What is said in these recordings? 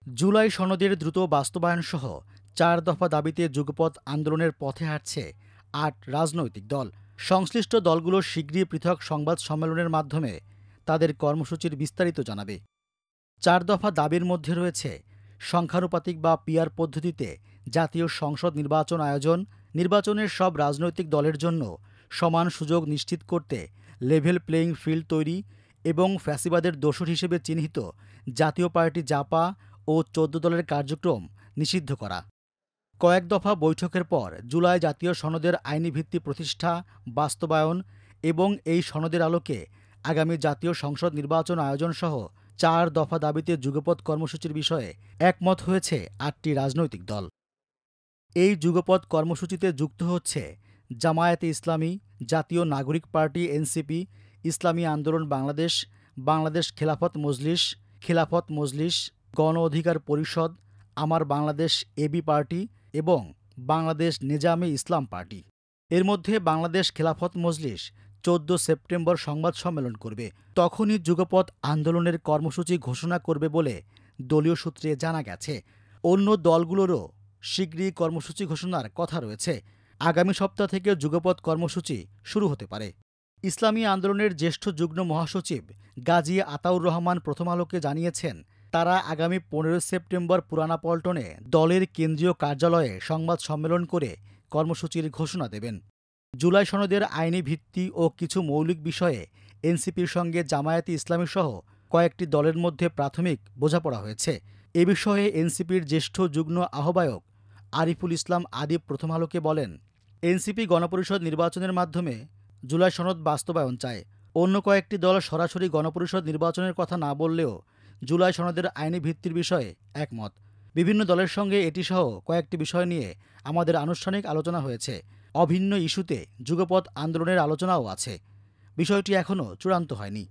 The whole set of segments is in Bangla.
জুলাই সনদের দ্রুত বাস্তবায়নসহ ৪ দফা দাবিতে যুগপৎ আন্দোলনের পথে হাঁটছে ৮ রাজনৈতিক দল। সংশ্লিষ্ট দলগুলো শিগগিরই পৃথক সংবাদ সম্মেলনের মাধ্যমে তাদের কর্মসূচির বিস্তারিত জানাবে। ৪ দফা দাবির মধ্যে রয়েছে সংখ্যানুপাতিক বা পিআর পদ্ধতিতে জাতীয় সংসদ নির্বাচন আয়োজন, নির্বাচনের সব রাজনৈতিক দলের জন্য সমান সুযোগ নিশ্চিত করতে লেভেল প্লেয়িং ফিল্ড তৈরি এবং ফ্যাসিবাদের দোসর হিসেবে চিহ্নিত জাতীয় পার্টি জাপা ও ১৪ দলের কার্যক্রম নিষিদ্ধ করা। কয়েক দফা বৈঠকের পর জুলাই জাতীয় সনদের আইনি ভিত্তি প্রতিষ্ঠা, বাস্তবায়ন এবং এই সনদের আলোকে আগামী জাতীয় সংসদ নির্বাচন আয়োজনসহ ৪ দফা দাবিতে যুগপৎ কর্মসূচির বিষয়ে একমত হয়েছে ৮টি রাজনৈতিক দল। এই যুগপৎ কর্মসূচিতে যুক্ত হচ্ছে জামায়াতে ইসলামী, জাতীয় নাগরিক পার্টি এনসিপি, ইসলামী আন্দোলন বাংলাদেশ, বাংলাদেশ খেলাফত মজলিস, গণ অধিকার পরিষদ, আমার বাংলাদেশ এবি পার্টি এবং বাংলাদেশ নেজামে ইসলাম পার্টি। এর মধ্যে বাংলাদেশ খেলাফত মজলিস ১৪ সেপ্টেম্বর সংবাদ সম্মেলন করবে। তখনই যুগপৎ আন্দোলনের কর্মসূচি ঘোষণা করবে বলে দলীয় সূত্রে জানা গেছে। অন্য দলগুলোরও শিগগিরই কর্মসূচি ঘোষণার কথা রয়েছে। আগামী সপ্তাহ থেকে যুগপৎ কর্মসূচি শুরু হতে পারে। ইসলামী আন্দোলনের জ্যেষ্ঠ যুগ্ম মহাসচিব গাজী আতাউর রহমান প্রথম আলোকে জানিয়েছেন, তারা আগামী ১৫ সেপ্টেম্বর পুরানা পল্টনে দলের কেন্দ্রীয় কার্যালয়ে সংবাদ সম্মেলন করে কর্মসূচির ঘোষণা দেবেন। জুলাই সনদের আইনি ভিত্তি ও কিছু মৌলিক বিষয়ে এনসিপির সঙ্গে জামায়াতে ইসলামী সহ কয়েকটি দলের মধ্যে প্রাথমিক বোঝাপড়া হয়েছে। এ বিষয়ে এনসিপির জ্যেষ্ঠ যুগ্ম আহ্বায়ক আরিফুল ইসলাম আদিব প্রথম আলোকে বলেন, এনসিপি গণপরিষদ নির্বাচনের মাধ্যমে জুলাই সনদ বাস্তবায়ন চায়। অন্য কয়েকটি দল সরাসরি গণপরিষদ নির্বাচনের কথা না বললেও জুলাই সনদের আইনি ভিত্তির বিষয়ে একমত। বিভিন্ন দলের সঙ্গে এটিসহ কয়েকটি বিষয় নিয়ে আমাদের আনুষ্ঠানিক আলোচনা হয়েছে। অভিন্ন ইস্যুতে যুগপৎ আন্দোলনের আলোচনাও আছে। বিষয়টি এখনও চূড়ান্ত হয়নি।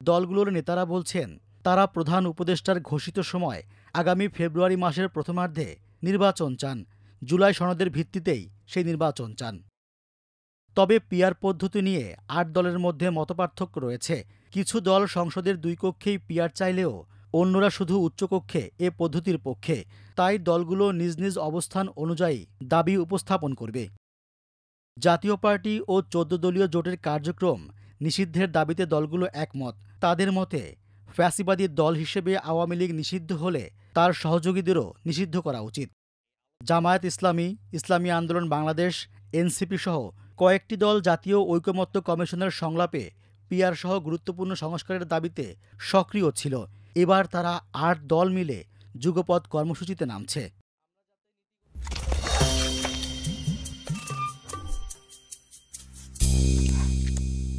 দলগুলোর নেতারা বলছেন, তারা প্রধান উপদেষ্টার ঘোষিত সময় আগামী ফেব্রুয়ারি মাসের প্রথমার্ধে নির্বাচন চান। জুলাই সনদের ভিত্তিতেই সেই নির্বাচন চান। তবে পিআর পদ্ধতি নিয়ে ৮ দলের মধ্যে মতপার্থক্য রয়েছে। কিছু দল সংসদের ২ কক্ষেই পিআর চাইলেও অন্যরা শুধু উচ্চকক্ষে এ পদ্ধতির পক্ষে। তাই দলগুলো নিজ নিজ অবস্থান অনুযায়ী দাবি উপস্থাপন করবে। জাতীয় পার্টি ও ১৪ দলীয় জোটের কার্যক্রম নিষিদ্ধের দাবিতে দলগুলো একমত। তাদের মতে, ফ্যাসিবাদী দল হিসেবে আওয়ামী লীগ নিষিদ্ধ হলে তার সহযোগীদেরও নিষিদ্ধ করা উচিত। জামায়াত ইসলামী, ইসলামী আন্দোলন বাংলাদেশ, এনসিপি সহ কয়েকটি দল জাতীয় ঐকমত্য কমিশনের সংলাপে পিআর সহ গুরুত্বপূর্ণ সংস্কারের দাবিতে সক্রিয় ছিল। এবার তারা ৮ দল মিলে যুগপৎ কর্মসূচিতে নামছে।